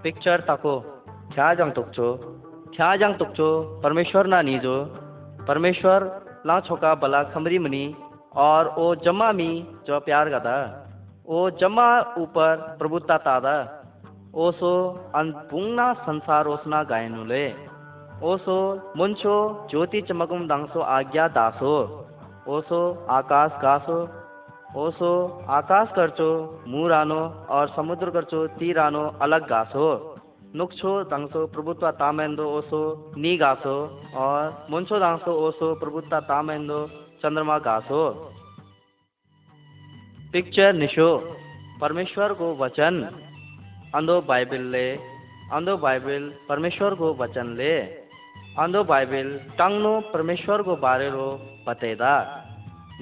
Picture ताको ख्या जंग तुकचो परमेश्वर ना नीजो परमेश्वर ला छोका बला खमरी मनी और ओ जम्मा मी जो प्यार गदा ओ जम्मा ऊपर प्रभुता तादा ओसो अनपुंगना संसार ओसना गायनुले ओसो मुंचो ज्योति चमकुम दांसो आज्ञा दासो ओसो आकाश गासो ओसो आकाश करचो मुरानो और समुद्र करचो तीरानो अलग गासो नुक्छो दांसो प्रभुत्व तामेंदो ओसो नी गासो और मुंचो दांसो ओसो प्रभुत्व तामेंदो चंद्रमा गासो। पिक्चर निशो परमेश्वर को वचन अंधो बाइबल परमेश्वर को वचन ले अंधो बाइबल टांगनो परमेश्वर को बारे रो बतेदा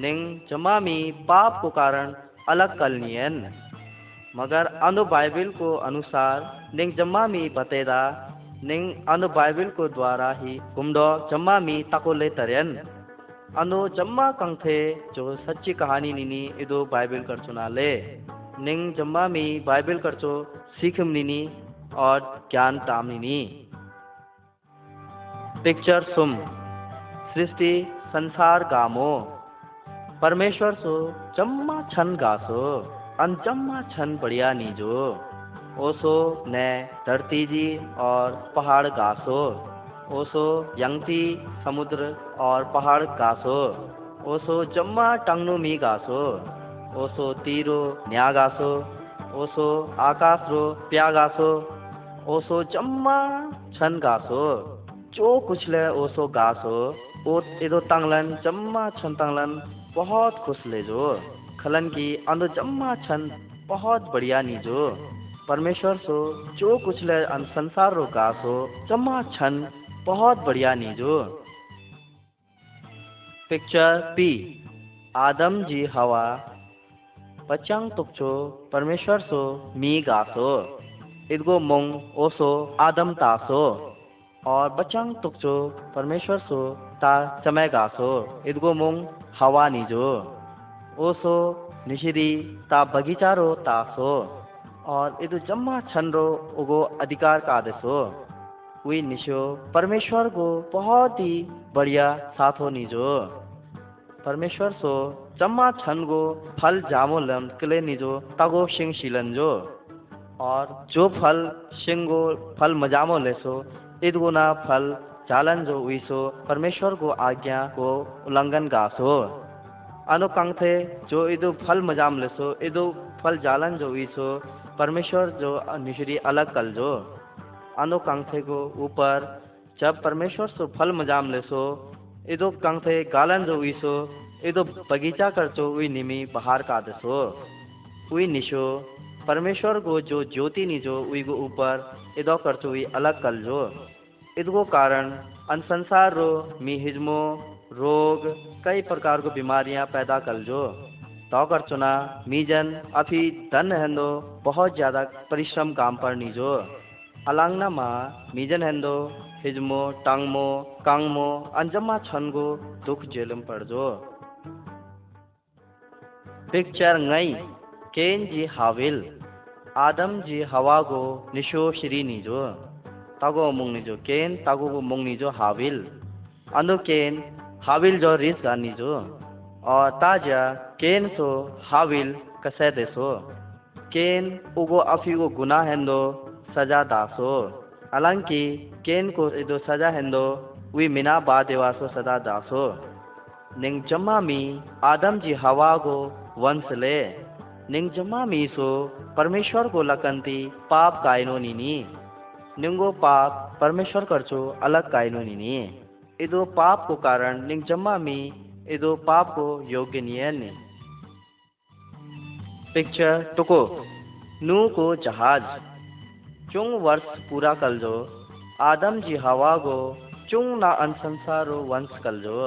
निंग जमा मी पाप को कारण अलग कलनियन मगर अंधो बाइबल को अनुसार निंग जमा मी बतेदा निंग अंधो बाइबल को द्वारा ही कुमडो जमा मी ताको ले तरयन अंधो जम्मा कंथे जो सच्ची कहानी निनी इदो बाइबल कर चुना ले निंग जम्मा मी बाइबल करचो सीखम निनी और ज्ञान ताम निनी। पिक्चर सुम सृष्टि संसार गामो परमेश्वर सो जम्मा छन गासो अन जम्मा छन बढ़िया नीजो ओसो ने धरती जी और पहाड़ गासो ओसो यंगती समुद्र और पहाड़ गासो ओसो जम्मा टंगनो मी गासो ओसो तीरो न्या गासो ओसो आकाश रो प्या गासो ओसो जम्मा छन गासो जो कुछ ले ओसो गासो ओ इदो तंगलन जम्मा छन तंगलन बहुत खुश ले जो खलन की अंदो जम्मा छन बहुत बढ़िया नीजो परमेश्वर सो जो कुछ ले अन संसार रो गासो जम्मा छन बहुत बढ़िया नीजो। पिक्चर पी आदम जी हवा बच्चांग तुकचो परमेश्वर सो मी गासो इदगो मोंग ओसो आदम तासो और बच्चांग तुकचो परमेश्वर सो ता चमे गासो इदगो मोंग हवा नीजो ओसो निशिरी ता बगीचा रो तासो और इदु जम्मा छन रो उगो अधिकार का आदेशो वी निशो परमेश्वर को बहुत ही बढ़िया साथो नीजो परमेश्वर सो जम्मा छन गो फल जामो लम कले निजो तगो शिंग शिलन जो और जो फल शिंगो फल मजामो लेसो इदगुना फल जालन जो उइसो परमेश्वर को आज्ञा को उल्लंघन गासो अनु कंथे जो इदु फल मजाम लेसो इदु फल जालन जो उइसो परमेश्वर जो निशरी अलग कल जो अनु कंथे को ऊपर जब परमेश्वर सो फल मजाम लेसो इदो कंथे गालन जो उइसो इदो बगीचा कर जो उई निमी बाहर का दसो उई निशो परमेश्वर को जो ज्योति निजो उई को ऊपर इदो कर जो उई अलग कल जो इदगो कारण अन संसार रो मी हिजमो रोग कई प्रकार को बीमारियां पैदा कर जो तो कर चुना मीजन अभी धन हेंदो बहुत ज्यादा परिश्रम काम पर निजो अलांगना मा मीजन हेंदो हिजमो टांगमो कांगमो अंजमा छनगो दुख जेलम पड़ जो। पिक्चर ngई केन जी हाविल आदम जी हवा गो निशो श्री निजो तागो मुंग निजो केन तागो को मुंग निजो हाविल अंदो केन हाविल जो रिस गा निजो और ताजा केन सो हाविल कसे देसो केन उगो अफी को गुनाह हेंदो सजा दासो हालांकि केन को इदो सजा हेंदो वी मिना बा देवासो सदा दासो निंग जम्मा मी आदम जी हवा को वंश ले निंग जम्मा मी सो परमेश्वर को लकंती पाप कायनो नीनी निंगो पाप परमेश्वर करचो अलग कायनो नीनी इदो पाप को कारण निंग जम्मा मी इदो पाप को योग्य नियन। पिक्चर टुको नू को जहाज चुंग वर्ष पूरा कल जो आदम जी हवा गो चुंग ना अन संसारो वंश कल जो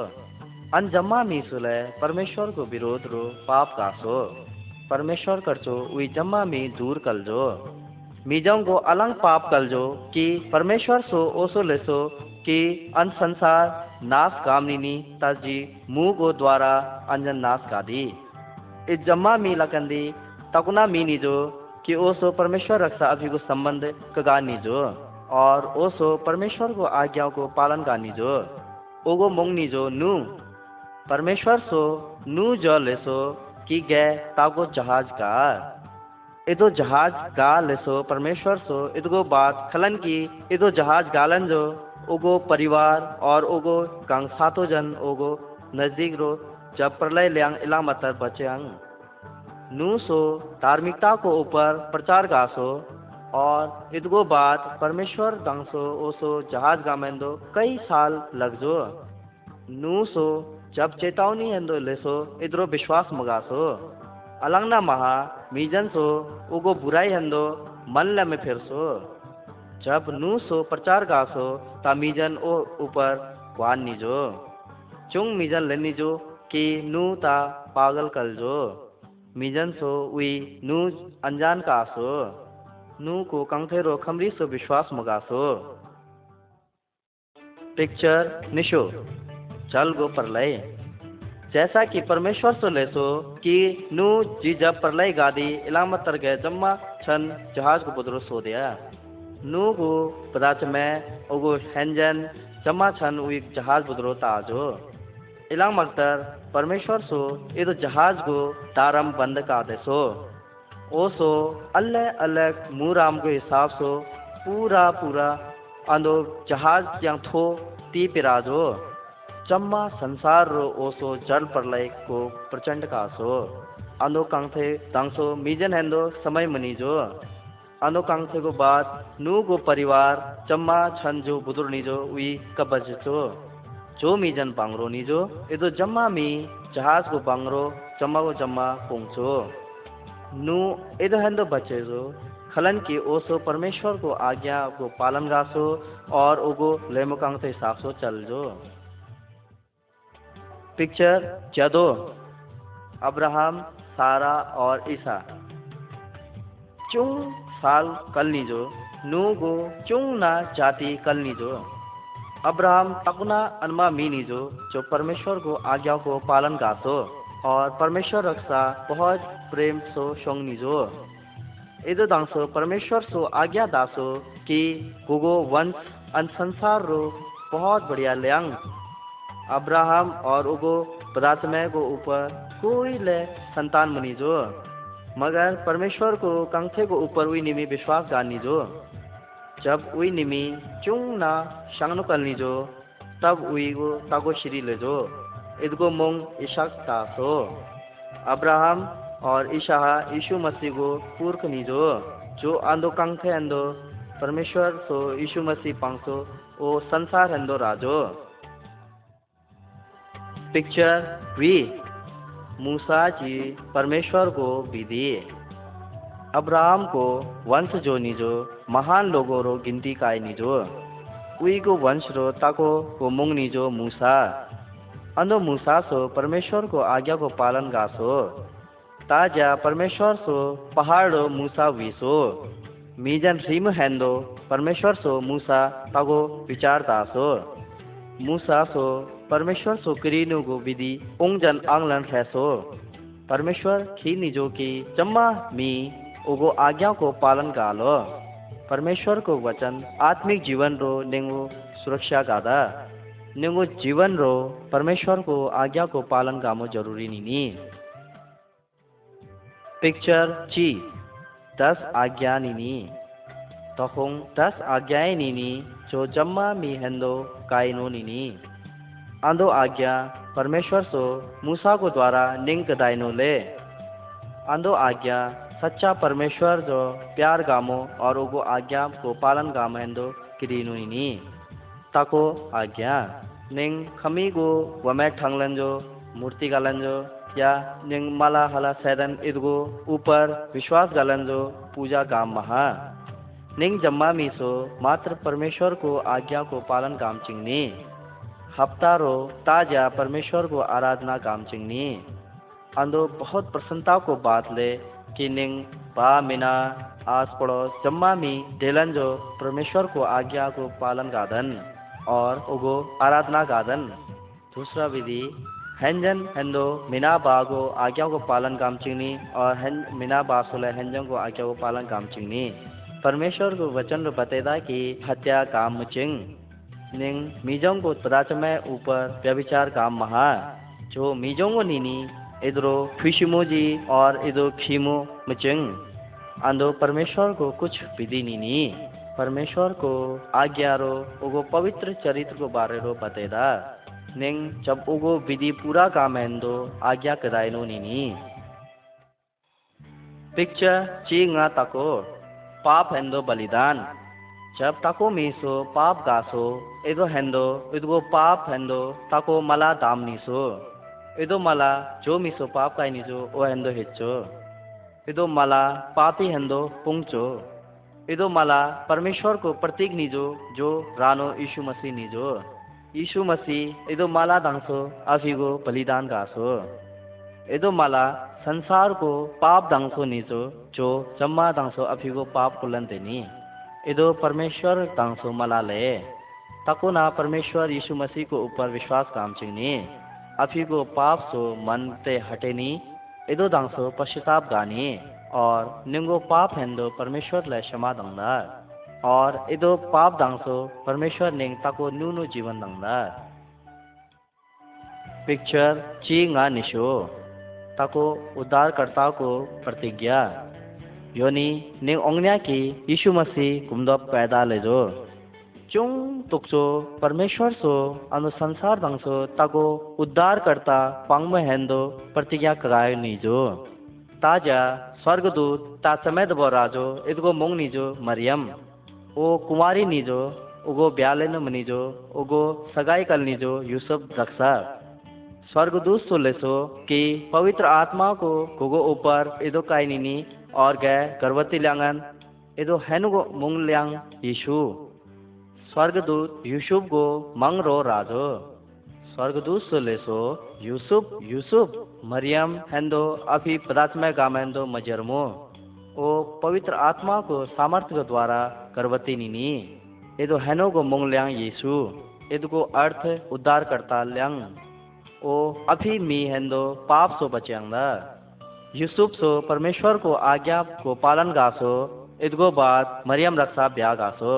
अन जम्मा मी सुले परमेश्वर को विरोध रो पाप कासो परमेश्वर करचो उई जम्मा मी दूर कल जो मीजों को अलंग पाप कल जो कि परमेश्वर सो ओसो लेसो कि अन संसार नाश कामनिनी तजी मुंह को द्वारा अंजन नाश का दी इस जम्मा मी लकंदी तकुना मी निजो कि ओसो परमेश्वर रक्षा अभी को संबंध कगा नीजो और ओसो परमेश्वर को आज्ञाओं को पालन का नीजो ओगो मोंग नीजो नू परमेश्वर सो नू जो लेसो कि गे तागो जहाज का इदो जहाज गा लेसो परमेश्वर सो इदगो बात खलन की इदो जहाज गालन जो ओगो परिवार और ओगो गांग सातो जन ओगो नजदीक रो जब प्रलय लियांग इला मतर बचेंग नू सो धार्मिकता को ऊपर प्रचार गासो और इदगो बात परमेश्वर गांसो ओसो जहाज गामेंदो कई साल लग जो नू सो जब चेतावनी हेंदो लेसो इधरो विश्वास मगासो अलंगना महा मीजन सो उगो बुराई हेंदो मन ल में फिरसो जब नू सो प्रचार गासो ता मीजन ओ ऊपर वान नीजो चुंग मीजन ले नीजो कि नू ता पागल कल जो मीजन सो उई नू अनजान कासो नू को कंथे रो खमरी सो विश्वास मगासो पिक्चर निशो चल गो प्रलय जैसा कि परमेश्वर से लेसो कि नू जी जब प्रलय गादी इलामत तर गए जम्मा छन जहाज को बुदरो सो दिया नू को पदाच में ओगो हैंजन जम्मा छन उई जहाज बुदरो ताजो इलामत तर परमेश्वर सो इधर जहाज को तारम बंद का देसो ओसो अलग अलग मुराम के हिसाब सो पूरा पूरा अंदो जहाज yang थो ती पिराजो चम्मा संसार रो ओसो जल प्रलय को प्रचंड कासो अंदो कांथे तांसो मीजन हेंदो समय मनीजो अंदो कांथे को बात नू को परिवार चम्मा छन जो बुदुर नीजो उई कबजचो जो मीजन बांगरो नीजो इदो जम्मा मी जहाज को बांगरो चम्मा को जम्मा पोंचो नू इदो हेंदो बचेजो खलन की ओसो परमेश्वर को आज्ञा को पालन गासो और उगो लेमो कांथे साफसो चल जो पिक्चर जदो अब्राहम सारा और ईसा चुंग साल कल नीजो नू गो चुंग ना जाति कल नीजो अब्राहम तकुना अनमा मी नीजो जो परमेश्वर को आज्ञा को पालन गासो और परमेश्वर रक्षा बहुत प्रेम सो शोंग नीजो इदो दांसो परमेश्वर सो आज्ञा दासो कि गुगो वंश अन संसार रो बहुत बढ़िया लियांग अब्राहम और उगो पदार्थमय को ऊपर कोई ले संतान मनीजो मगर परमेश्वर को कंखे को ऊपर उई निमी विश्वास गानीजो जब उई निमी चुंग ना शांगनो कलनीजो तब उई को तागो श्री लेजो इदगो मोंग इशाक तासो अब्राहम और ईशा यीशु मसीह को पूर्ख नीजो जो आंदो कंखे अंदो परमेश्वर सो यीशु मसीह पांसो ओ संसार अंदो राजो पिक्चर वी मूसा जी परमेश्वर को विधि अब्राहम को वंश जो निजो महान लोगों रो गिनती काय निजो उई को वंश रो ताको को मुंग निजो मूसा अंदो मूसा सो परमेश्वर को आज्ञा को पालन गासो ताजा परमेश्वर सो पहाड़ रो मूसा वीसो मीजन रिम हैंदो परमेश्वर सो मूसा तागो विचार तासो मूसा सो परमेश्वर सो करीनो गो विधि उंगजन आंगलन फैसो परमेश्वर खी निजो की चम्मा मी उगो आज्ञा को पालन गालो परमेश्वर को वचन आत्मिक जीवन रो नेंगो सुरक्षा गादा नेंगो जीवन रो परमेश्वर को आज्ञा को पालन गामो जरूरी नीनी पिक्चर ची 10 आज्ञा नीनी तोखोंग 10 आज्ञाएं नीनी जो जम्मा मी हेंदो काइनो नीनी आंदो आज्ञा परमेश्वर सो मूसा को द्वारा निंग कदाइनो ले आंदो आज्ञा सच्चा परमेश्वर जो प्यार गामो और उगो आज्ञा को पालन गामेंदो किरीनो नी ताको आज्ञा निंग खमी गो वमे ठंगलन जो मूर्ति गालन जो या निंग माला हला सैदन इदगो ऊपर विश्वास गालन जो पूजा गाम महा निंग जम्मा मीसो मात्र परमेश्वर को आज्ञा को पालन काम चिंगनी हफ्तारो ताजा परमेश्वर को आराधना काम चिंगनी अंदो बहुत प्रसन्नता को बात ले कि निंग बा मिना आस पड़ोस जम्मा मी डेलन जो परमेश्वर को आज्ञा को पालन गादन और उगो आराधना गादन दूसरा विधि हेंजन हेंदो मिना बागो आज्ञा को पालन काम चिंगनी और मिना बासुले हेंजन को आज्ञा को पालन काम चिंगनी परमेश्वर को वचन रो बतेदा कि हत्या काम मुचिंग निंग मीजों को तराचमे ऊपर व्यभिचार काम महा जो मीजों को नीनी इधरो खुशिमोजी और इधो खीमो मुचिंग अंदो परमेश्वर को कुछ विधि नीनी परमेश्वर को आज्ञा रो उगो पवित्र चरित्र को बारे रो बतेदा निंग जब उगो विधि पूरा काम हेंदो आज्ञा कदाइनो नीनी पिक्चर चींगा तको पाप हेंदो बलिदान जब तको मीसो पाप गासो इदो हेंदो इदगो पाप हेंदो तको मला दाम नीसो इदो मला जो मीसो पाप काई नीजो ओ हेंदो हिच्चो इदो मला पापी हेंदो पुंगचो इदो मला परमेश्वर को प्रतीक नीजो जो रानो यीशु मसीह नीजो यीशु मसीह इदो माला दांसो अफिगो बलिदान गासो इदो माला संसार को पाप दांसो नीजो जो जम्मा दांसो अफिगो पाप कुलन देनी इदो परमेश्वर दांसो मला ले तको ना परमेश्वर यीशु मसीह को ऊपर विश्वास काम चिंगनी अफिगो पाप सो मन ते हटेनी इदो दांसो पश्चाताप गानी और निंगो पाप हेंदो परमेश्वर ले क्षमा दंगदा और इदो पाप दांसो परमेश्वर निंग ताको न्यूनो जीवन दंगदा पिक्चर चींगा निशो ताको उद्धारकर्ता को प्रतिज्ञा योनी निंग ओंगन्या की यीशु मसीह कुमदो पैदा ले जो चुंग तुकसो परमेश्वर सो अनु संसार दंसो ताको उद्धारकर्ता पांग में हेंदो प्रतिज्ञा करायो नीजो ताजा स्वर्गदूत ता समेत बो राजो इदगो मोंग नीजो मरियम ओ कुमारी नीजो उगो ब्यालेन मनीजो उगो सगाई कल नीजो यूसुफ रक्षा स्वर्गदूत सो लेसो कि पवित्र आत्मा को गुगो ऊपर इदो काइनी और गए गर्भवती ल्यांगन इदो हेनुगो मुंग ल्यांग यीशु स्वर्गदूत यूसुफ गो मंग रो राजो स्वर्गदूत सो लेसो यूसुफ यूसुफ मरियम हेंदो अभी पदात्मय गामेंदो मजरमो ओ पवित्र आत्मा को सामर्थ्य के द्वारा गर्भवती नीनी इदो हेनो को मोंग ल्यांग यीशु इदो को अर्थ उद्धार करता ल्यांग ओ अभी मी हेंदो पाप सो बच्यांगा यूसुफ सो परमेश्वर को आज्ञा को पालन गासो इदगो बाद मरियम रक्षा ब्याह गासो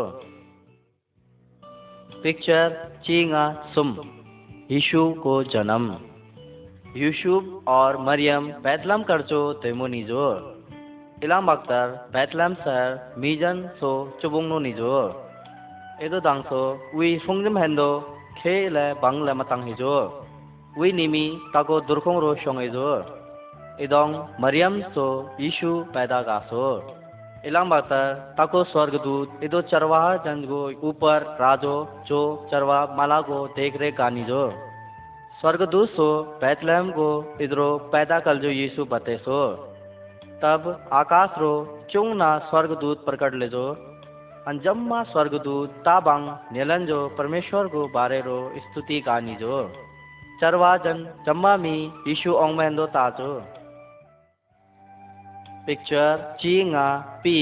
पिक्चर चींगा सुम यीशु को जन्म यूसुफ और मरियम बैतलहम करचो तेमो नीजो इलाम अख्तर बैतलहम सर मीजन सो चुबुंगनो नीजो इदो दांसो वी फुंगजम हेंदो खे ले बांग ले मतंग हिजो वी निमी ताको दुर्खोंग रो शोंगेजो इदोंग मरियम सो यीशु पैदा गासो इलाम अख्तर ताको स्वर्गदूत इदो चरवाहा जंगो ऊपर राजो जो चरवा माला को देख रे गानीजो स्वर्गदूत सो बैतलहम को इधरो पैदा कल जो यीशु बतेसो तब आकाश रो चुंग ना स्वर्गदूत प्रकट ले जो अंजम्मा स्वर्गदूत ताबांग नीलन जो परमेश्वर को बारे रो स्तुति गानी जो चरवा जन जम्मा मी यीशु ओंग मेंदो ताजो पिक्चर चींगा पी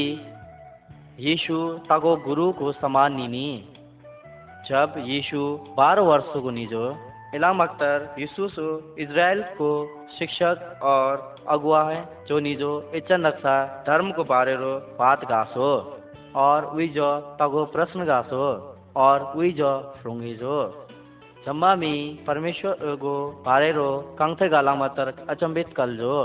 यीशु तागो गुरु को समान नीनी जब यीशु 12 वर्ष को नीजो इलाम अख्तर यीशु सो इज़राइल को शिक्षक और अगुआ है जो नीजो इचन रक्षा धर्म को बारे रो बात गासो और वी जो तागो प्रश्न गासो और वी जो फ्रुंगी जो जम्मा मी परमेश्वर को बारे रो कंथे गाला मतर अचंबित कल जो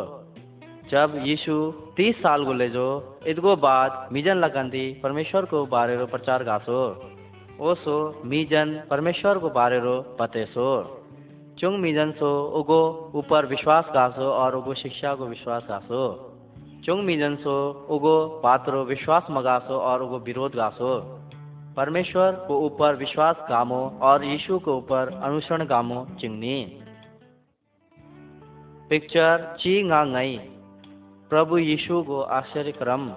जब यीशु 30 साल गुले जो इदगो बाद मीजन लगंदी परमेश्वर को बारे रो प्रचार गासो ओसो मीजन परमेश्वर को बारे रो बतेसो चुंग मीजन सो उगो ऊपर विश्वास गासो और उगो शिक्षा को विश्वास गासो चुंग मीजन सो उगो पात्रो विश्वास मगासो और उगो विरोध गासो परमेश्वर को ऊपर विश्वास गामो और यीशु को ऊपर अनुसरण गामो चिंगनी पिक्चर चींगा ngई प्रभु यीशु को आश्चर्य क्रम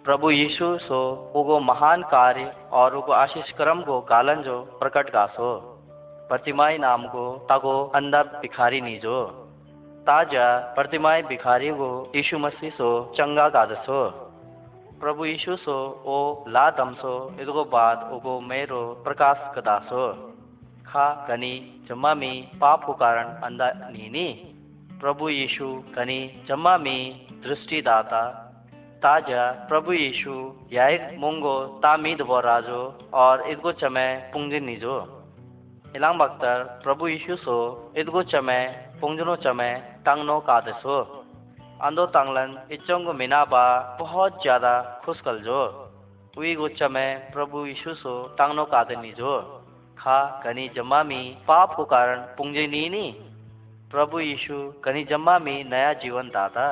प्रभु यीशु सो उगो महान कार्य और उगो आशीष क्रम को गालन जो प्रकट गासो प्रतिमाई नाम को तागो अंधा भिखारी नीजो ताजा प्रतिमाई भिखारी को यीशु मसीह सो चंगा गादसो प्रभु यीशु सो ओ ला दमसो इदगो बाद उगो मेरो प्रकाश कदासो खा गनी जम्मा में पाप को कारण अंधा नीनी प्रभु यीशु गनी जम्मा में दृष्टिदाता ताजा प्रभु यीशु याइक मुंगो तामीद व राजो और इदगो चमे पुंजिन निजो इलांग बख्तर प्रभु यीशु सो इदगो चमे पुंजनो चमे टांगनो कादसो अंदो तांगलन इच्चोंगो मिनाबा बहुत ज्यादा खुश कल जो वी गो चमे प्रभु यीशु सो टांगनो कादे निजो खा गनी जम्मा में पाप को कारण पुंजे नीनी प्रभु यीशु गनी जम्मा में नया जीवन दाता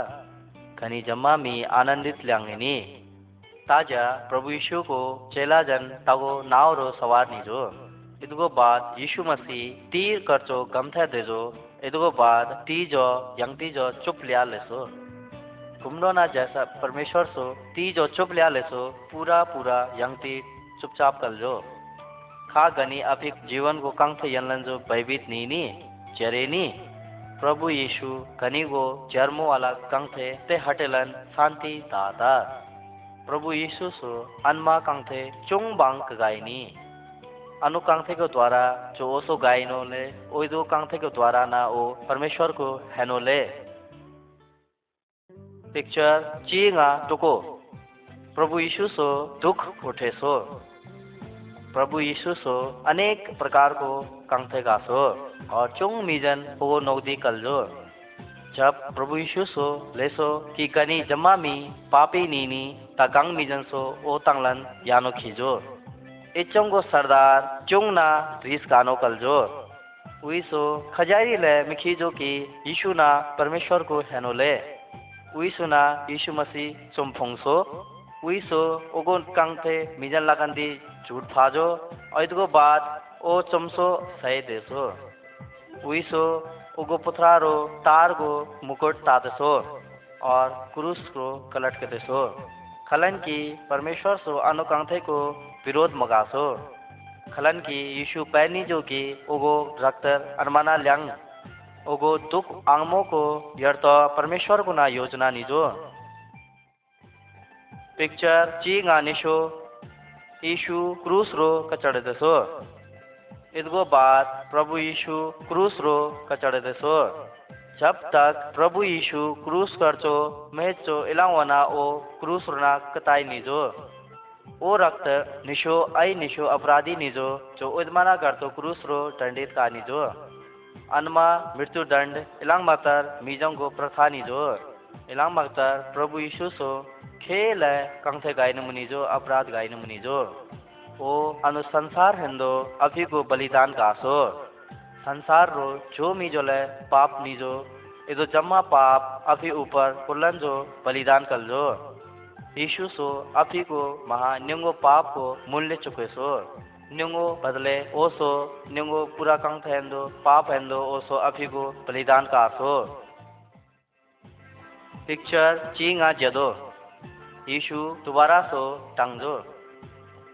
गनी जम्मा में आनंदित ल्यांगिनी ताजा प्रभु यीशु को चेला जन तागो नाव रो सवार निजो इदगो बाद यीशु मसीह तीर करचो गमथे देजो इदगो बाद तीजो यंगतीजो चुप लिया लेसो कुमड़ो ना जैसा परमेश्वर सो तीजो चुप लिया लेसो पूरा पूरा यंगती चुपचाप कर जो खा गनी अभिक जीवन को कंठ यनलन जो भयभीत नीनी जरेनी प्रभु यीशु गनी को जर्मो वाला कंठे ते हटेलन शांति दाता प्रभु यीशु सो अनमा कंठे चुंग बांग गायनी अनु कंठे के द्वारा जो ओसो गायनो ले ओ दो कंठे के द्वारा ना ओ परमेश्वर को हैनो ले पिक्चर चींगा टुको प्रभु यीशु सो दुख उठे सो प्रभु यीशु सो अनेक प्रकार को कंठे गासो और चुंग मीजन वो नौदी कलजो जब प्रभु यीशु सो लेसो कि कनी जम्मा मी पापी नीनी तगंग मीजन सो ओ तंगलन यानो खीजो इचोंग को सरदार चुंग ना रीस गानो कलजो उई सो खजारी ले मिखीजो कि यीशु ना परमेश्वर को हैनो ले उई सो ना यीशु मसीह चुमफोंसो उई सो ओगो कंठे मीजन लगंदी झूठ फाजो और इतको बाद ओ चमसो सही देसो उइसो उगो पुथरारो तार को मुकुट तादसो और क्रूस को कलट के देसो खलन की परमेश्वर सो अनुकांथे को विरोध मगासो खलन की यीशु पैनी जो की उगो रक्तर अरमाना ल्यांग उगो दुख आंगमो को यर्तो परमेश्वर को ना योजना निजो पिक्चर ची गानिशो यीशु क्रूस रो कचड़ देसो इदगो बाद प्रभु यीशु क्रूस रो कचड़ देसो जब तक प्रभु यीशु क्रूस करचो मेचो इलावना ओ क्रूस रोना कताई निजो ओ रक्त निशो आई निशो अपराधी निजो जो उदमाना करतो क्रूस रो दंडित का निजो अनमा मृत्यु दंड इलांग मतर मीजों को प्रथा निजो इलांग मतर प्रभु यीशु सो खेल है कंथे गायन मुनिजो अपराध गायन मुनिजो ओ अनु संसार हिंदो अभी को बलिदान कासो संसार रो जो मीजो ले पाप नीजो इदो जम्मा पाप अभी ऊपर कुलन जो बलिदान कर जो यीशु सो अभी को महा न्यंगो पाप को मूल्य चुके सो न्यंगो बदले ओ सो न्यंगो पूरा कंथे हिंदो पाप हिंदो ओ सो अभी को बलिदान कासो पिक्चर चींगा जदो यीशु दोबारा सो टांगजो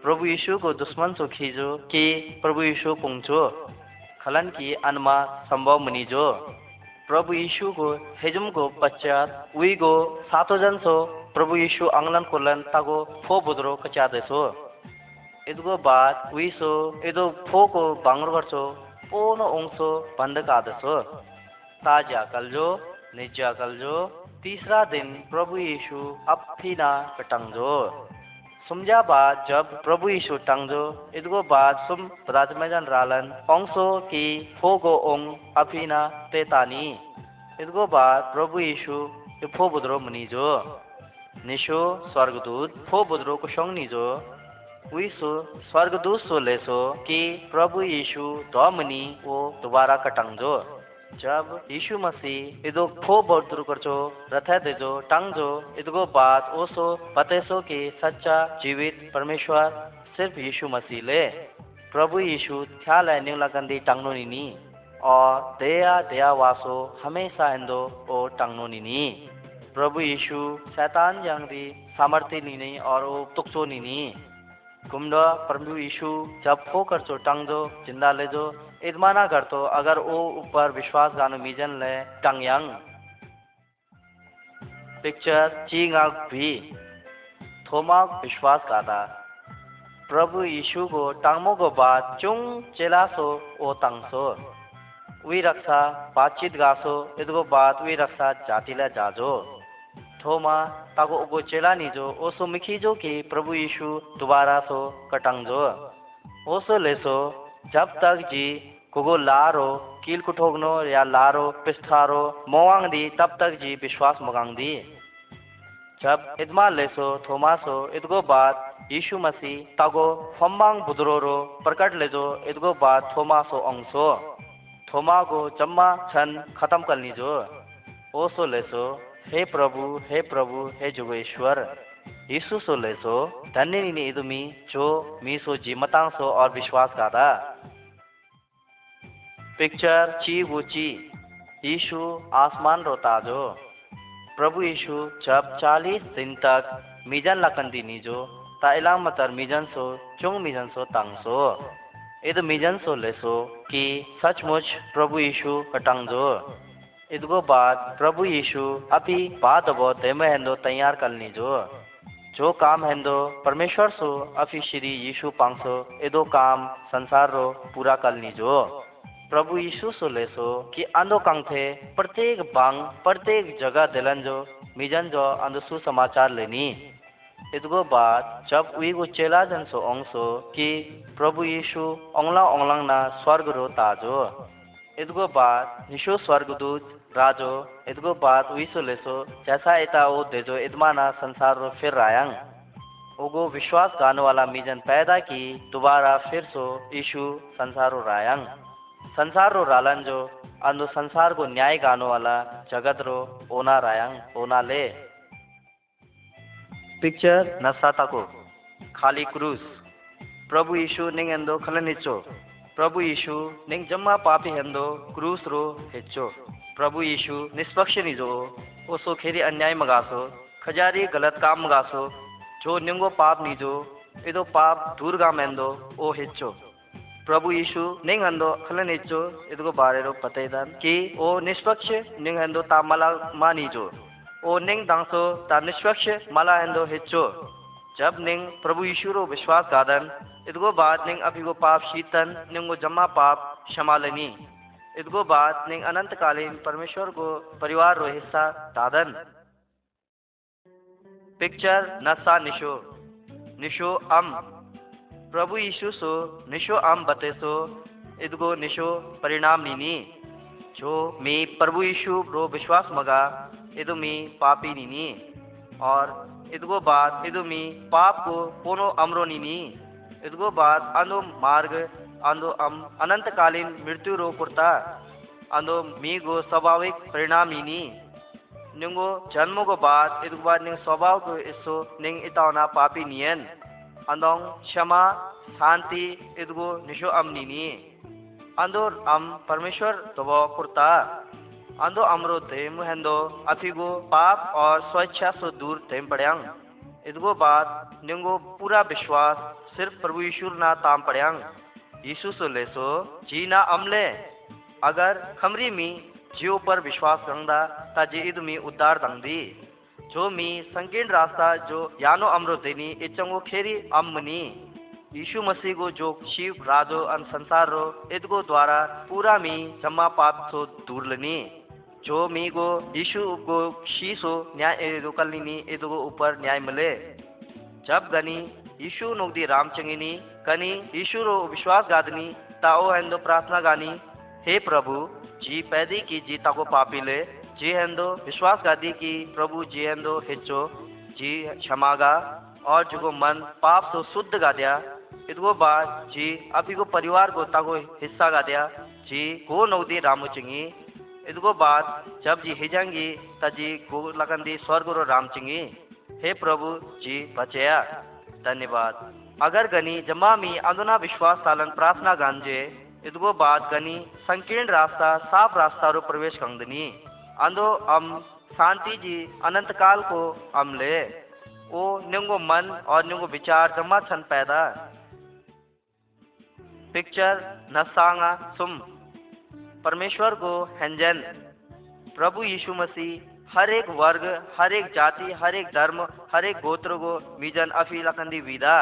प्रभु यीशु को दुश्मन सो खींचो कि प्रभु यीशु पुंचो खलन की अनमा संभव मनीजो प्रभु यीशु को हेजुम को पश्चात उई को सातो जन सो प्रभु यीशु अंगलन कोलन तागो फो बुद्रो कचा देसो इदगो बाद उई सो इदो फो को बांगर करचो पोनो ओंसो बंद का देसो ताजा कलजो निजा कलजो तीसरा दिन प्रभु यीशु अपना कटंगजो सुमजा बाद जब प्रभु यीशु टंगजो इदगो बाद सुम राजमजन रालन ओंसो की फोगो ओंग अपना तेतानी इदगो बाद प्रभु यीशु फो बुद्रो मनीजो निशो स्वर्गदूत फो बुद्रो कुशोंग निजो उइसो स्वर्गदूत सो लेसो कि प्रभु यीशु दो मनी वो दोबारा कटंगजो जब यीशु मसीह इदो फो बुद्रो करचो रथे देजो टंगजो इदगो बाद ओसो पतेसो कि सच्चा जीवित परमेश्वर सिर्फ यीशु मसीह ले प्रभु यीशु ख्याल है निंगला गंदी टंगनो निनी और दया दया वासो हमेशा हिंदो ओ टंगनो निनी प्रभु यीशु शैतान जंगदी सामर्थ्य नीनी और ओ तुक्सो नीनी कुमडो प्रभु यीशु जब फो करचो टंगजो जिंदा लेजो इदमाना करतो अगर ओ ऊपर विश्वास गानो मीजन ले टंगयंग पिक्चर चींगा भी थोमा विश्वास गाता प्रभु यीशु को टांगमो को बाद चुंग चेला सो ओ तंगसो वी रक्षा बातचीत गासो इदगो बाद वी रक्षा जातिला जाजो थोमा ताको उगो चेला नीजो ओसो मिखीजो कि प्रभु यीशु दोबारा सो कटंगजो ओसो लेसो जब तक जी कुगो लारो कील कुठोगनो या लारो पिस्थारो मोवांग दी तब तक जी विश्वास मगांग दी जब इदमा लेसो थोमासो इदगो बाद यीशु मसीह तागो फम्बांग बुदरोरो प्रकट लेजो इदगो बाद थोमासो अंगसो थोमा को जम्मा छन खत्म कर लीजो ओसो लेसो हे प्रभु हे जुगेश्वर यीशु सो लेसो धन्य नी इदुमी जो मीसो जी मतांग सो और विश्वास गादा पिक्चर ची वुची यीशु आसमान रोताजो प्रभु यीशु जब 40 दिन तक मिजन लकंदी नीजो ता इलाम मतर मिजन सो चुंग मिजन सो तंगसो इद मिजन सो लेसो कि सचमुच प्रभु यीशु कटंगजो इदगो बाद प्रभु यीशु अभी बात अब देमे हेंदो तैयार करनी जो काम हेंदो परमेश्वर सो अभी श्री यीशु पांगसो इदो काम संसार रो पूरा करनी जो प्रभु यीशु सो लेसो कि आंदो कांगथे प्रत्येक बांग प्रत्येक जगह दिलन जो मिजन जो आंदो सुसमाचार लेनी इदगो बाद जब वी को चेला जन सो ओंगसो कि प्रभु यीशु ओंगला ओंगलांग ना स्वर्ग रो ताजो इदगो बाद यीशु स्वर्गदूत राजो इदगो बाद विसो लेसो जैसा इता ओ देजो इदमाना संसार रो फिर रायंग ओगो विश्वास गाने वाला मिजन पैदा की दोबारा फिर सो यीशु संसार रो रायंग संसार रो रालन जो अंदो संसार को न्याय गानो वाला जगत रो ओना रायंग ओना ले पिक्चर नसाता को खाली क्रूस प्रभु यीशु निंग एंदो खलनिचो प्रभु यीशु निंग जम्मा पापी हेंदो क्रूस रो हेचो प्रभु यीशु निष्पक्ष निजो ओसो खेरी अन्याय मगासो खजारी गलत काम मगासो जो निंगो पाप निजो इदो पाप दूरगा मेंदो ओ हेचो प्रभु यीशु निंग हंदो खलन हेचो इदगो बारे रो पतेदान कि ओ निष्पक्ष निंग हंदो ता मला मा निजो ओ निंग दांसो ता निष्पक्ष मला हंदो हेचो जब निंग प्रभु यीशु रो विश्वास गादन इदगो बाद निंग अभिगो पाप शीतन निंगो जम्मा पाप क्षमालनी इदगो बाद निंग अनंत कालीन परमेश्वर को परिवार रो हिस्सा दादन पिक्चर नसा निशो निशो अम प्रभु यीशु सो निशो अम बतेसो इदगो निशो परिणाम नीनी जो मी प्रभु यीशु रो विश्वास मगा इदो मी पापी नीनी और इदगो बाद इदो मी पाप को पोनो अमरो नीनी इदगो बाद अंदो मार्ग अंदो अनंत कालीन मृत्यु रो कुर्ता अंदो मी गो स्वाभाविक परिणाम नीनी निंगो जन्म को बाद इदगो बाद निंग स्वभाव को इसो निंग इतावना पापी नियन अंदोंग क्षमा शांति इदगो निशो अम नीनी अंदो परमेश्वर तबो कुर्ता अंदो अमरो तेम हेंदो अफिगो पाप और स्वेच्छा सो दूर तेम पड़यांग इदगो बाद निंगो पूरा विश्वास सिर्फ प्रभु यीशु ना ताम पड़यांग यीशु सो लेसो जी ना अमले अगर खमरी मी जियो पर विश्वास रंगदा ता जी इद मी उद्धार दंगदी जो मी संकीर्ण रास्ता जो यानो अमरो देनी इचंगो खेरी अमनी यीशु मसीह को जो शिव राजो अन संसार रो इदगो द्वारा पूरा मी जम्मा पाप सो दूर लनी जो मी को यीशु को शीसो न्याय रोकलनी इदगो ऊपर न्याय मिले जब गनी यीशु नोगदी राम चंगिनी कनी यीशु रो विश्वास गादनी ताओ हेंदो प्रार्थना गानी हे प्रभु जी पैदी की जी ताको पापी ले जी हेंदो विश्वास गादी की प्रभु जी हेंदो हिचो जी क्षमागा और जो मन पाप सो शुद्ध गा दिया इदगो बाद जी अभी को परिवार को ताको हिस्सा गा दिया जी गो नौदी रामो चिंगी इदगो बाद जब जी हिजंगी तजी गो लगंदी स्वर्ग रो राम चिंगी हे प्रभु जी बचया धन्यवाद अगर गनी जमा मी अंदना विश्वास सालन प्रार्थना गांजे इदगो बाद गनी संकीर्ण रास्ता साफ रास्ता रो प्रवेश कंगदनी अंदो शांति जी अनंत काल को अमले ओ निंगो मन और निंगो विचार जमा छन पैदा पिक्चर नसांगा सुम परमेश्वर को हंजन प्रभु यीशु मसीह हर एक वर्ग हर एक जाति हर एक धर्म हर एक गोत्र को मिजन अफी लखंदी विदा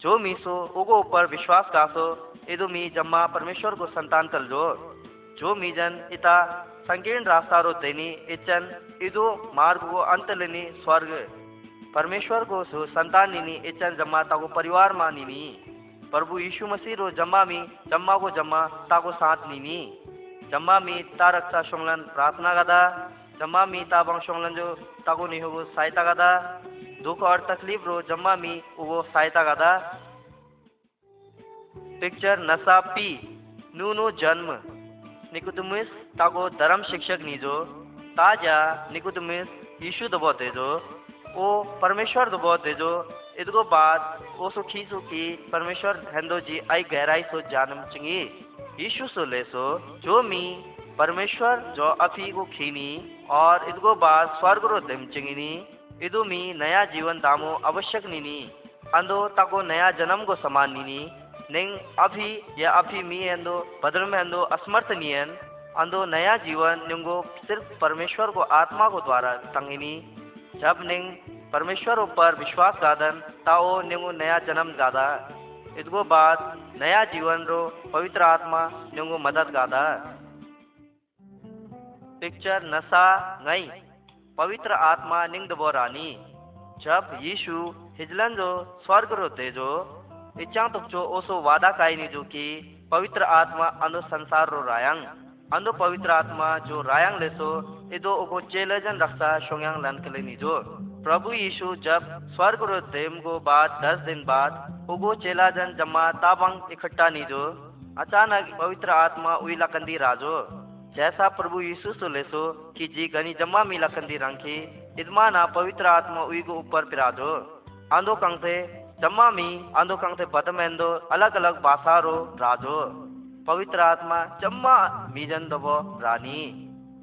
जो मी सो उगो ऊपर विश्वास कासो इदु मी जम्मा परमेश्वर को संतान कल जो मी जन इता संकीर्ण रास्ता रो देनी इचन इदु मार्ग को अंत लेनी स्वर्ग परमेश्वर को सो संतान नीनी इचन जम्मा ताको परिवार मा नीनी प्रभु यीशु मसीह रो जम्मा को जम्मा ताको साथ नीनी जम्मा मी ता रक्षा शोंगलन प्रार्थना गदा जम्मा मी ता बंग शोंगलन जो ताको नहीं हो सहायता गदा दुख और तकलीफ रो जम्मा मी वो सहायता गदा पिक्चर नसा पी नूनो जन्म निकुदमिस ताको धर्म शिक्षक नीजो ताजा निकुदमिस यीशु दबो तेजो ओ परमेश्वर दबो तेजो इदको बाद ओ सुखी परमेश्वर हेंदो जी आई गहराई सो जानम चिंगी यीशु सो ले सो जो मी परमेश्वर जो अफी को खीनी और इदको बाद स्वर्ग रो दम चिंगिनी इदु मी नया जीवन दामो आवश्यक नीनी अंदो ताको नया जन्म को समान नीनी निंग अभी मी अंदो बदल में अंदो असमर्थनीयन अंदो नया जीवन निंगो सिर्फ परमेश्वर को आत्मा को द्वारा तंगिनी जब निंग परमेश्वर ऊपर विश्वास गादन ताओ निंगो नया जन्म गादा इदको बाद नया जीवन रो पवित्र आत्मा निंगो मदद गादा पिक्चर नसा गई पवित्र आत्मा निंग दबो रानी जब यीशु हिजलन जो स्वर्ग रो तेजो इच्छा तो जो ओसो वादा काई नी जो कि पवित्र आत्मा अंदो संसार रो रायंग अंदो पवित्र आत्मा जो रायंग लेसो इदो ओको चेलेजन रक्षा शोंयांग लन कले नी जो प्रभु यीशु जब स्वर्ग रो देम को बाद 10 दिन बाद ओगो चेलाजन जमा ताबंग इकट्ठा नी जो अचानक पवित्र आत्मा उई लकंदी राजो जैसा प्रभु यीशु सो लेसो कि जी गनी जम्मा मी लकंदी रंखी इदमा ना पवित्र आत्मा उई को ऊपर पिराजो आंदो कंगते जम्मा मी आंदो कंगते बदमेंदो अलग अलग भाषा रो राजो पवित्र आत्मा जम्मा मीजन दबो रानी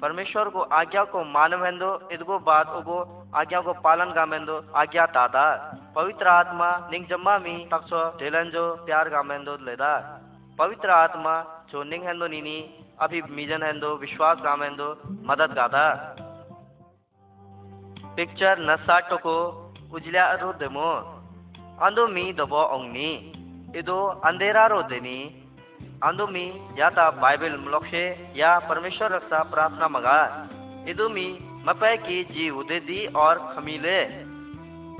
परमेश्वर को आज्ञा को मानवेंदो इदगो बाद उगो आज्ञा को पालन गामेंदो आज्ञा दादा पवित्र आत्मा निंग जम्मा मी तक्सो ढेलंजो प्यार गामेंदो लेदा पवित्र आत्मा जो निंग हेंदो नीनी अभी मीजन हेंदो विश्वास गामेंदो मदद गादा पिक्चर नसा टोको उजल्या रो देमो अंदो मी दबो ओंगनी इदो अंधेरा रो देनी अंदो मी या ता बाइबल मलोक्षे या परमेश्वर रक्षा प्रार्थना मगा इदो मी मपे की जी उदेदी और खमीले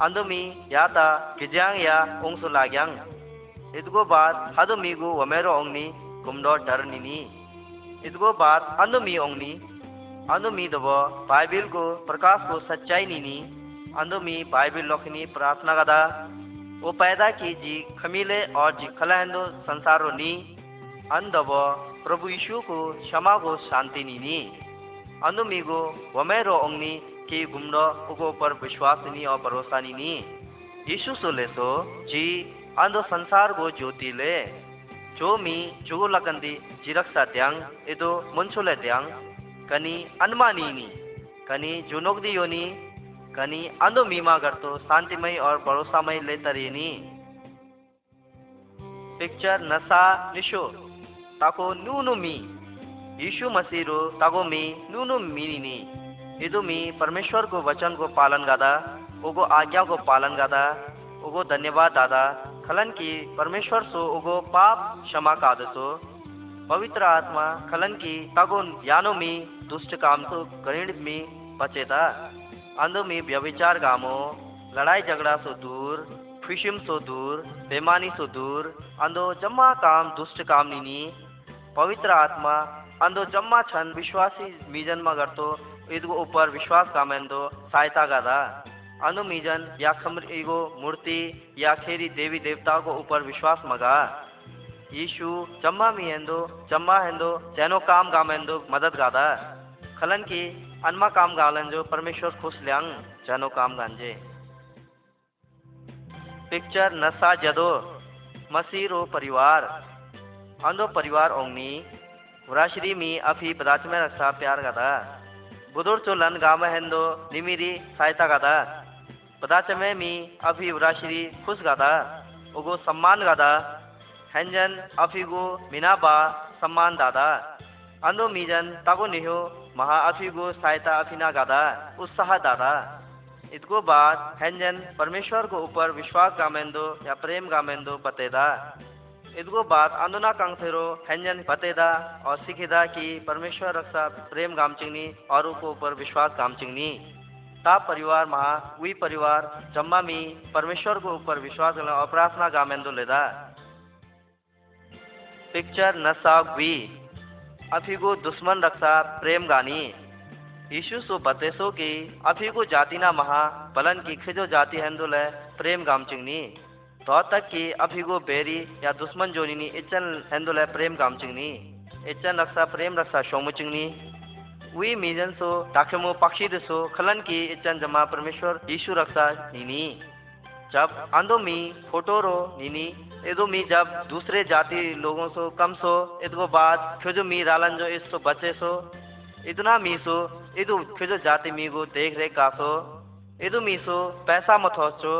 अंदो मी या ता किजांग या ओंसो लाग्यांग इदगो बाद हदो मी गो वमेरो ओंगनी गुमडो डरनीनी इदगो बाद अंदो मी दबो बाइबल को प्रकाश को सच्चाई नीनी अंदो मी बाइबल लोखनी प्रार्थना गदा वो पैदा की जी खमीले और जी खलांदो संसारो नी अंदबो प्रभु यीशु को क्षमा को शांति नीनी अंदो मी गो वमेरो ओंगनी की गुमडो उगो पर विश्वास नी और भरोसा नी यीशु सो ले सो जी अंदो संसार को ज्योति ले जो मी जुगो लकंदी जिरक्सा त्यांग इदो मुंचुले त्यांग कनी अनमानी नी कनी जुनोक दी योनी कनी अंदो मीमा करतो शांतिमय और भरोसामय ले तरीनी पिक्चर नसा निशो ताको नूनु मी यीशु मसीह रो ताको मी नूनु मीनी इदो मी परमेश्वर को वचन को पालन गादा उगो आज्ञा को पालन गादा उगो धन्यवाद दादा खलन की परमेश्वर सो उगो पाप क्षमा कादसो पवित्र आत्मा खलन की ताको यानो मी दुष्ट काम तो गणित मी बचेता अंदो मी व्यभिचार गामो लड़ाई झगड़ा सो दूर फिशिम सो दूर बेमानी सो दूर अंदो जम्मा काम दुष्ट काम नीनी पवित्र आत्मा अंदो जम्मा छन विश्वासी मीजन मगरतो इदगो ऊपर विश्वास कामेंदो सहायता गादा अंदो मीजन या खमर इगो मूर्ति या खेरी देवी देवता को ऊपर विश्वास मगा यीशु जम्मा हेंदो जैनो काम गामेंदो मदद गादा खलन की अनमा काम गालन जो परमेश्वर खुश ल्यांग जैनो काम गांजे पिक्चर नसा जदो मसीरो परिवार अंदो परिवार ओंगनी वराश्री मी अफी पदाच में रक्षा प्यार गादा बुदुर चो लन गाम हेंदो निमिरी सहायता गादा पदाच में मी अफी वराश्री खुश गादा उगो सम्मान गादा हेंजन अफीगो मिनाबा सम्मान दादा अंदो मीजन तागो निहो महा अफीगो सहायता अफीना गादा उत्साह दादा इसको बाद हैंजन परमेश्वर को ऊपर विश्वास गामेंदो या प्रेम गामेंदो बतेदा। इसको बाद आंदोना कांगथेरो हैंजन बतेदा और सीखेदा कि परमेश्वर रक्षा प्रेम गामचिंगनी और उनको ऊपर विश्वास गामचिंगनी। ता परिवार महा वी परिवार जम्मा मी परमेश्वर को ऊपर विश्वास करना और प्रार्थना गामेंदो लेदा। पिक्चर नसाग वी अफिगो दुश्मन रक्षा प्रेम गानी। यीशु सो बतेसो कि अफिगो जाति ना महा बलन की खिजो जाति हेंदुले प्रेम गामचिंगनी। तो तक कि अफिगो बेरी या दुश्मन जोनिनी इचन हेंदुले प्रेम गामचिंगनी। इचन रक्षा प्रेम रक्षा शोमुचिंगनी। वी मीजन सो ताखेमो पक्षी दसो खलन की इचन जमा परमेश्वर यीशु रक्षा नीनी। जब आंदो मी फोटोरो नीनी इदो मी जब दूसरे जाति लोगों सो कम सो इदको बाद खिजो मी रालन जो इस सो बचे सो इतना मी सो इदु खिजो जाति मी को देख रेख कासो इदु मी सो पैसा मत होचो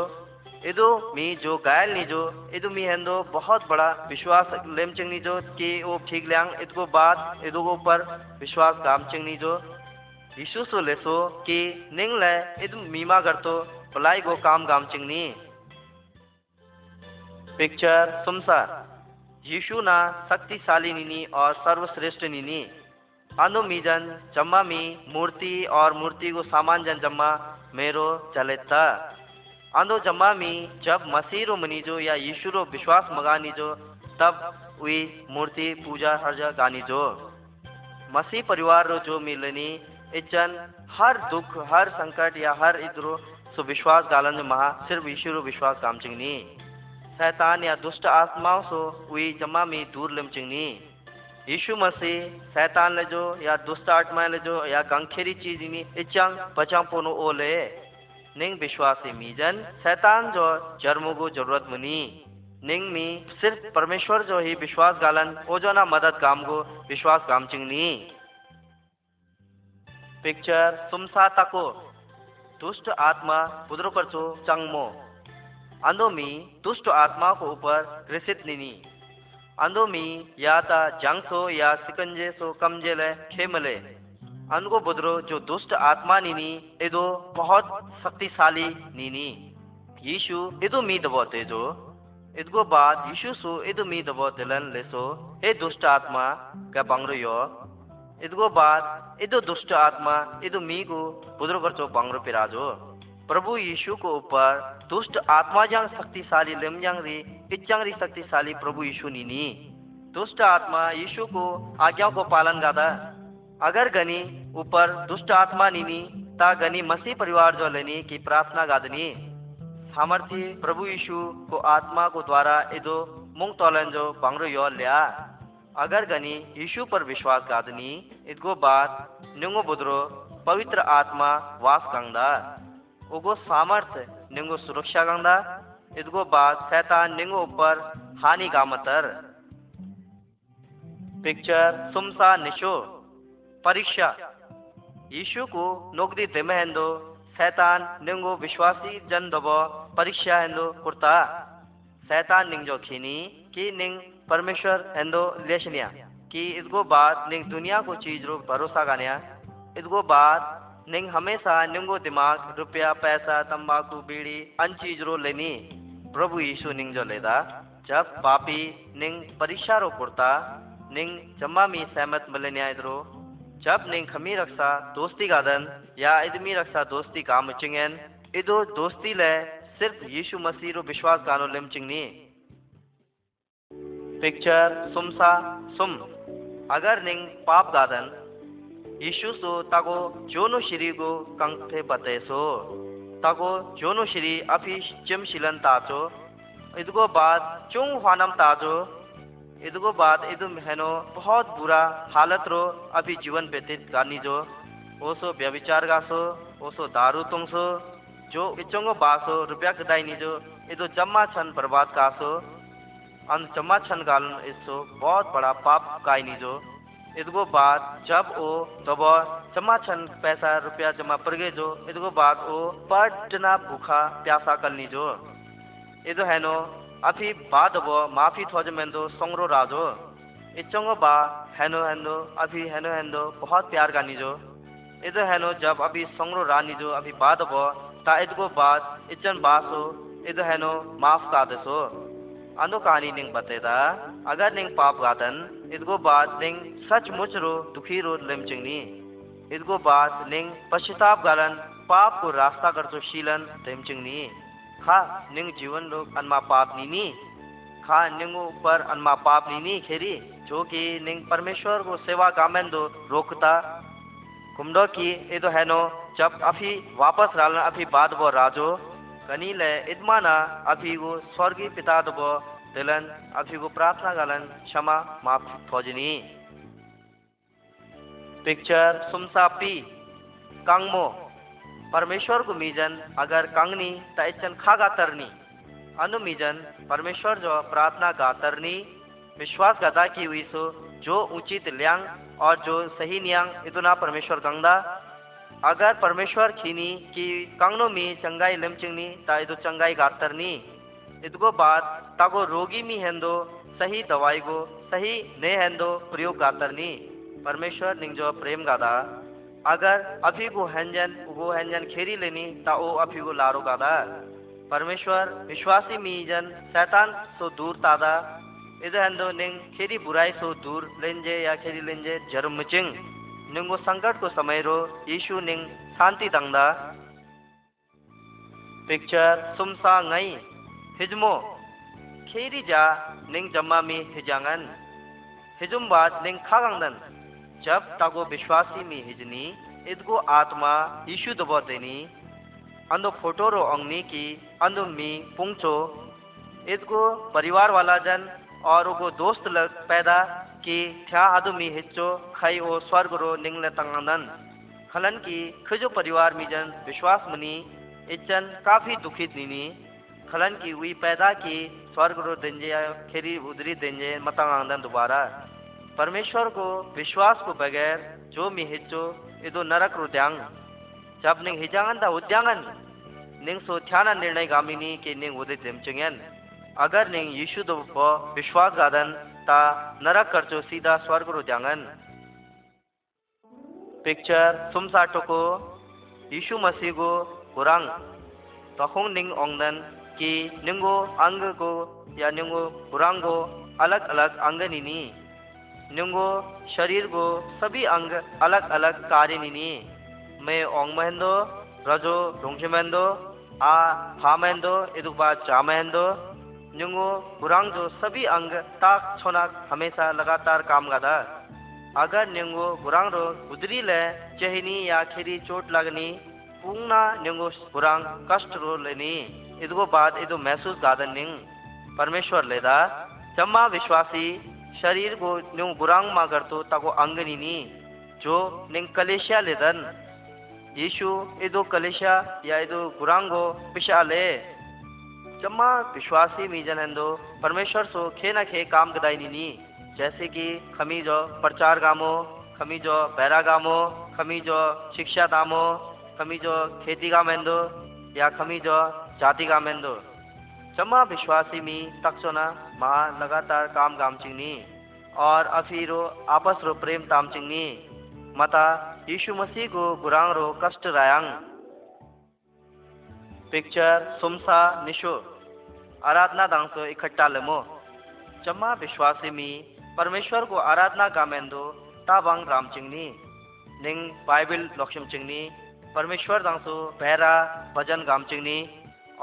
इदु मी जो गायल नी जो इदु मी हेंदो बहुत बड़ा विश्वास लेमचिंग नी जो कि वो ठीक ल्यांग इदको बाद इदु को ऊपर विश्वास गामचिंग नी जो यीशु सो लेसो कि निंग ले इदु मीमा करतो भलाई को काम गामचिंग नी। पिक्चर सुमसा यीशु ना शक्तिशाली नीनी और सर्वश्रेष्ठ नीनी। आंदो मीजन जम्मा मी मूर्ति और मूर्ति को सामान जन जम्मा मेरो चलेता। आंदो जम्मा मी जब मसीह रो मनी जो या यीशु रो विश्वास मगानी जो तब वी मूर्ति पूजा हर जगह गानी जो मसीह परिवार रो जो मिलनी इचन हर दुख हर संकट या हर इधरो सो विश्वास गालन जो महा सिर्फ यीशु रो विश्वास काम चिंगनी। शैतान या दुष्ट आत्माओं सो वी जम्मा मी दूर लिम चिंगनी। यीशु मसीह शैतान ले जो या दुष्ट आत्मा ले जो या गंखेरी चीज नी इचंग बचां पोनो ओले निंग विश्वासी मीजन शैतान जो जर्मो को जरूरत मुनी निंग मी सिर्फ परमेश्वर जो ही विश्वास गालन ओ जो ना मदद काम को विश्वास काम चिंगनी। पिक्चर सुमसा तको दुष्ट आत्मा बुद्रो करचो चंगमो। अंदो मी दुष्ट आत्मा को ऊपर रिसित नीनी। अंदो मी या ता जंग सो या सिकंजे सो कमजेले खेमले अनको बुद्रो जो दुष्ट आत्मा नीनी इदो बहुत शक्तिशाली नीनी। यीशु इदो मी दबोते जो इदको बाद यीशु सो इदो मी दबो दिलन लेसो हे दुष्ट आत्मा का बंगरो यो इदको बाद इदो दुष्ट आत्मा इदो मी को बुद्रो करचो बंगरो पिराजो। प्रभु यीशु को ऊपर दुष्ट आत्मा जंग शक्तिशाली लिम जंग री इचंग री शक्तिशाली प्रभु यीशु नीनी। दुष्ट आत्मा यीशु को आज्ञाओं को पालन गादा। अगर गनी ऊपर दुष्ट आत्मा नीनी ता गनी मसीह परिवार जो लेनी की प्रार्थना गादनी। सामर्थी प्रभु यीशु को आत्मा को द्वारा इदो मुंग तोलन जो बंगरो यो लिया। अगर गनी यीशु पर विश्वास गादनी इदको बाद निंगो बुद्रो पवित्र आत्मा वास गंगदा उगो सामर्थ निंगो सुरक्षा गंगदा इदको बाद शैतान निंगो ऊपर हानि गामतर। पिक्चर सुमसा निशो परीक्षा यीशु को नोकदी दिमे हेंदो शैतान निंगो विश्वासी जन दबो परीक्षा हेंदो कुर्ता। शैतान निंग जो खीनी कि निंग परमेश्वर हेंदो लेशनिया कि इसको बाद निंग दुनिया को चीज रो भरोसा गानिया। इसको बाद निंग हमेशा निंगो दिमाग रुपया पैसा तंबाकू बीड़ी अन चीज रो लेनी। प्रभु यीशु निंग जो लेदा जब पापी निंग परीक्षा रो कुर्ता निंग जम्मा मी सहमत मिलनिया इधरो जब निंग खमी रक्षा दोस्ती गादन या इदमी रक्षा दोस्ती काम चिंगन इदो दोस्ती ले सिर्फ यीशु मसीह रो विश्वास गानो लिम चिंगनी। पिक्चर सुमसा सुम अगर निंग पाप गादन यीशु सो ताको जोनो श्री को कंथे बते सो ताको जोनो श्री अफी चिम शिलन ताचो इदको बाद चुंग हानम ताजो इदको बाद इदुम हेनो बहुत बुरा हालत रो अभी जीवन व्यतीत करनी जो ओसो व्यभिचार गासो ओसो दारू तुंगसो जो इचोंगो बासो रुपया कदाई नी जो इदो जम्मा छन बर्बाद कासो अन जम्मा छन गालन इसो बहुत बड़ा पाप काई नी जो इदको बाद जब ओ दबो जम्मा छन पैसा रुपया जमा परगे जो इदको बाद ओ पटना भूखा प्यासा करनी जो इदो हेनो अभी बाद वो माफी थोज मेंदो सोंगरो राजो इचोंगो बा हेनो हेंदो अभी हेनो हेंदो बहुत प्यार गानी जो इधर हेनो जब अभी सोंगरो रानी जो अभी बाद वो ता इदगो बात इचन बासो इदो हेनो माफ का दसो अनु कहानी निंग बतेदा अगर निंग पाप गादन इदगो बात निंग सचमुच रो दुखी रो लेमचिंगनी इदगो बात निंग पश्चाताप गालन पाप को रास्ता कर तो शीलन लेमचिंगनी खा निंग जीवन रो अनमा पाप नीनी खा निंग ऊपर अनमा पाप नीनी खेरी जो कि निंग परमेश्वर को सेवा गामें दो रोकता कुमडो की इदो हेनो जब अभी वापस रालन अभी बाद वो राजो कनी ले इदमाना अभी वो स्वर्गीय पिता दबो दिलन अभी वो प्रार्थना गालन क्षमा माफ फौजनी पिक्चर सुमसापी कांगमो परमेश्वर को मीजन अगर कांगनी ताइचन खागा तरनी अनु मीजन परमेश्वर जो प्रार्थना गातरनी विश्वास गदा की हुई सो जो उचित ल्यांग और जो सही न्यांग इतना परमेश्वर गंगदा अगर परमेश्वर खीनी कि कांगनो मी चंगाई लेमचिंगनी ता इदो चंगाई गातरनी इदगो बात तागो रोगी मी हेंदो सही दवाई गो सही ने हेंदो प्रयोग गातरनी परमेश्वर निंजो प्रेम गादा अगर अभी को हैंजन खेरी लेनी ता ओ अभी को लारो गादा परमेश्वर विश्वासी मी जन शैतान सो दूर तादा इधर हेंदो निंग खेरी बुराई सो दूर लेंजे या खेरी लेंजे जर्मचिंग निंगो संकट को समय रो यीशु निंग शांति दंगदा पिक्चर सुमसा ngई हिजमो खेरी जा निंग जम्मा मी हिजांगन हिजुम बात निंग खागंदन जब तागो विश्वासी मी हिजनी इदगो आत्मा यीशु दबो देनी अंदो फोटो रो अंगनी की अंदो मी पुंगचो इदगो परिवार वाला जन और उगो दोस्त लग पैदा कि थ्या आदमी हिच्चो खाई ओ स्वर्ग रो निंगले तंगनन खलन की खजो परिवार मी जन विश्वास मनी इचन काफी दुखित नीनी खलन की हुई पैदा की स्वर्ग रो देंजे खेरी उदरी देंजे मतंगनन दोबारा परमेश्वर को विश्वास को बगैर जो मी हिच्चो इदो नरक रो द्यांग जब निंग हिजांगन दा उद्यांगन निंग सो थ्याना निर्णय गामिनी के निंग उदे देमचिंगन अगर निंग यीशु दो विश्वास गादन ता नरक करचो सीधा स्वर्ग रो जांगन पिक्चर सुमसाटो को यीशु मसीह को कुरांग तखों निंग ओंगदन कि निंगो अंग को या निंगो कुरांग को अलग अलग अंग नीनी निंगो शरीर को सभी अंग अलग अलग कार्य नीनी मैं ओंग महेंदो रजो रोंगशे महेंदो आ फा महेंदो इदुबा चा महेंदो निंगो बुरांग जो सभी अंग ताक छोनाक हमेशा लगातार काम गादा अगर निंगो बुरांग रो उदरी ले चहनी या खेरी चोट लगनी पूंगना निंगो बुरांग कष्ट रो लेनी इदगो बाद इदो महसूस गादन निंग परमेश्वर लेदा जम्मा विश्वासी शरीर को निंग बुरांग मा करतो ताको अंग नीनी जो निंग कलेशिया लेदन यीशु इदो कलेशिया या इदो बुरांगो पिशाले जम्मा विश्वासी मीजन हेंदो परमेश्वर सो खे न खे काम गदाई नीनी जैसे कि खमी जो प्रचार गामो खमी जो बैरा गामो खमी जो शिक्षा दामो खमी जो खेती गामेंदो या खमी जो जाति गामेंदो जम्मा विश्वासी मी तकसोना मा लगातार काम गाम चिंगनी और अफीरो आपस रो प्रेम ताम चिंगनी मता यीशु मसीह को गुरांग रो कष्ट रायांग पिक्चर सुमसा निशो आराधना दांसो इकट्ठा लेमो जम्मा विश्वासी मी परमेश्वर को आराधना गामेंदो ताबांग राम चिंगनी निंग बाइबल लक्ष्म चिंगनी परमेश्वर दांसो बहरा भजन गाम चिंगनी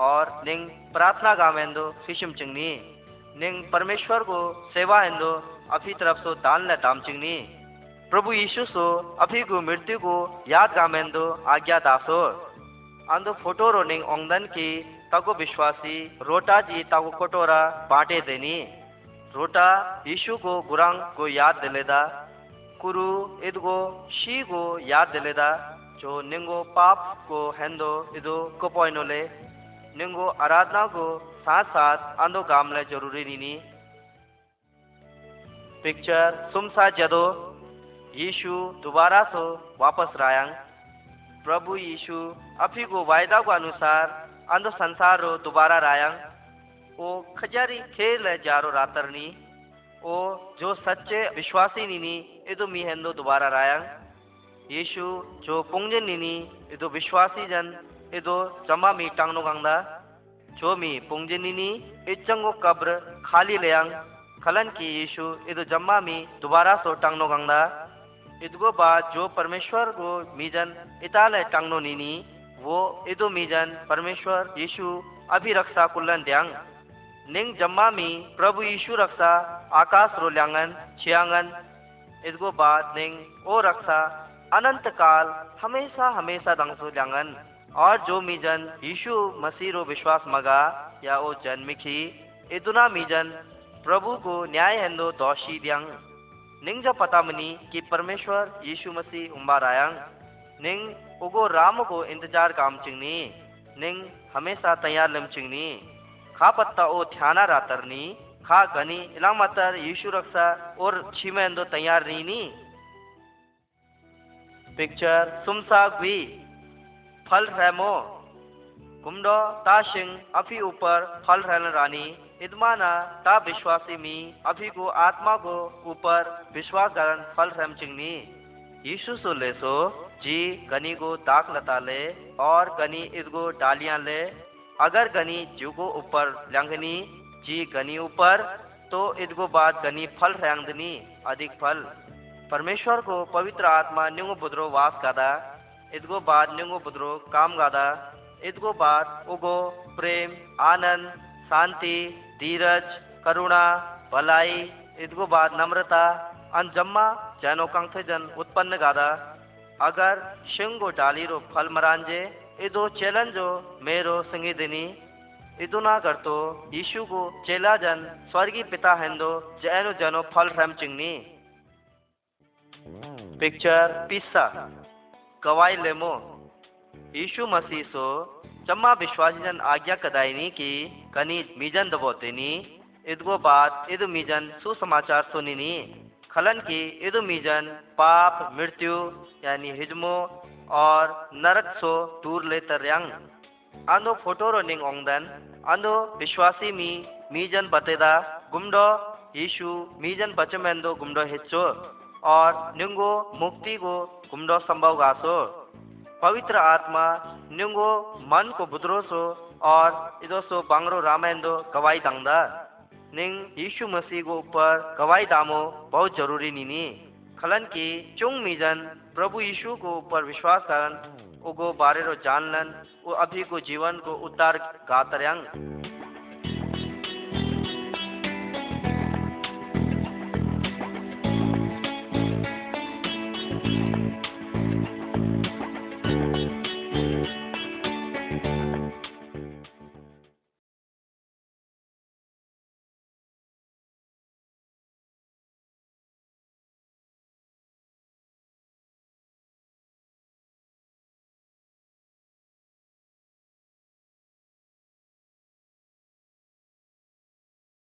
और निंग प्रार्थना गामेंदो फिशम चिंगनी निंग परमेश्वर को सेवा हेंदो अभी तरफ सो दान ले दाम चिंगनी प्रभु यीशु सो अभी को मृत्यु को याद गामेंदो आज्ञा दासो अंदो फोटो रो निंग ओंगदन की ताको विश्वासी रोटा जी ताको कटोरा बांटे देनी रोटा यीशु को गुरांग को याद दिलेदा कुरु इदगो शी को याद दिलेदा जो निंगो पाप को हेंदो इदो कोपोइनोले निंगो आराधना को साथ साथ अंदो गामले जरूरी नीनी पिक्चर सुमसा जदो यीशु दोबारा सो वापस रायांग प्रभु यीशु अभी को वायदा को अनुसार अंदो संसार रो दोबारा रायांग ओ खजारी खेल जारो रातरनी ओ जो सच्चे विश्वासी नीनी इदो मी हेंदो दोबारा रायांग यीशु जो पुंजन नीनी इदो विश्वासी जन इदो जमा मी टांगनो गंगदा जो मी पुंजनिनी इचंगो कब्र खाली लेयांग खलन की यीशु इदो जम्मा मी दोबारा सो टांगनो गंगदा इदगो बाद जो परमेश्वर को मीजन इताले टांगनो नीनी वो इदो मीजन परमेश्वर यीशु अभी रक्षा कुल्लन द्यांग निंग जम्मा मी प्रभु यीशु रक्षा आकाश रो ल्यांगन छियांगन इदगो बाद निंग ओ रक्षा अनंत काल हमेशा हमेशा दंगसो ल्यांगन और जो मीजन यीशु मसीह रो विश्वास मगा या ओ जन्मिखी इदुना मीजन प्रभु को न्याय हेंदो दोषी द्यांग निंग जो पता मनी कि परमेश्वर यीशु मसीह उम्बार आयांग निंग उगो राम को इंतजार काम चिंगनी निंग हमेशा तैयार लम चिंगनी खा पत्ता ओ ध्याना रातरनी खा गनी इलाम मतर यीशु रक्षा और छिमेंदो तैयार नी पिक्चर सुमसाग भी फल रेमो कुमडो ताशिंग अभी ऊपर फल रहन रानी इदमाना ता विश्वासी मी अभी को आत्मा को ऊपर विश्वास करन फल रम चिंगनी यीशु सो ले सो जी गनी को दाग लता ले और गनी इदगो डालियां ले अगर गनी जू को ऊपर लंघनी जी गनी ऊपर तो इदगो बाद गनी फल रंगदनी अधिक फल परमेश्वर को पवित्र आत्मा निंगो बुद्रो वास गादा इदगो बाद निंगो बुद्रो काम गादा इदगो बाद उगो प्रेम आनंद शांति धीरज करुणा भलाई इदगो बाद नम्रता अन जम्मा जनो कंथे जन उत्पन्न गादा अगर शिंगो डाली रो फल मरांजे इदो चेलन जो मेरो संगीदिनी इदो ना करतो यीशु को चेला जन स्वर्गी पिता हेंदो जैनो जनो फल रम चिंगनी पिक्चर पिस्सा गवाई लेमो यीशु मसीह सो जम्मा विश्वासी जन आज्ञा कदायनी की कनी मीजन दबोतेनी इदगो बाद इदु मीजन सुसमाचार सुनिनी खलन की इदु मीजन पाप मृत्यु यानी हिजमो और नरक सो दूर ले तरयांग आंदो फोटोरो निंग ओंगदन आंदो विश्वासी मी मीजन बतेदा गुमडो यीशु मीजन बचमेंदो गुमडो हिच्चो और निंगो मुक्ति को गुमडो संभव गासो पवित्र आत्मा निंगो मन को बुद्रोसो और इदोसो बांगरो रामेंदो गवाई दंगदा निंग यीशु मसीह को ऊपर गवाई दामो बहुत जरूरी नीनी खलन की चुंग मीजन प्रभु यीशु को ऊपर विश्वास करन उगो बारे रो जानलन वो अभी को जीवन को उद्धार गातरयांग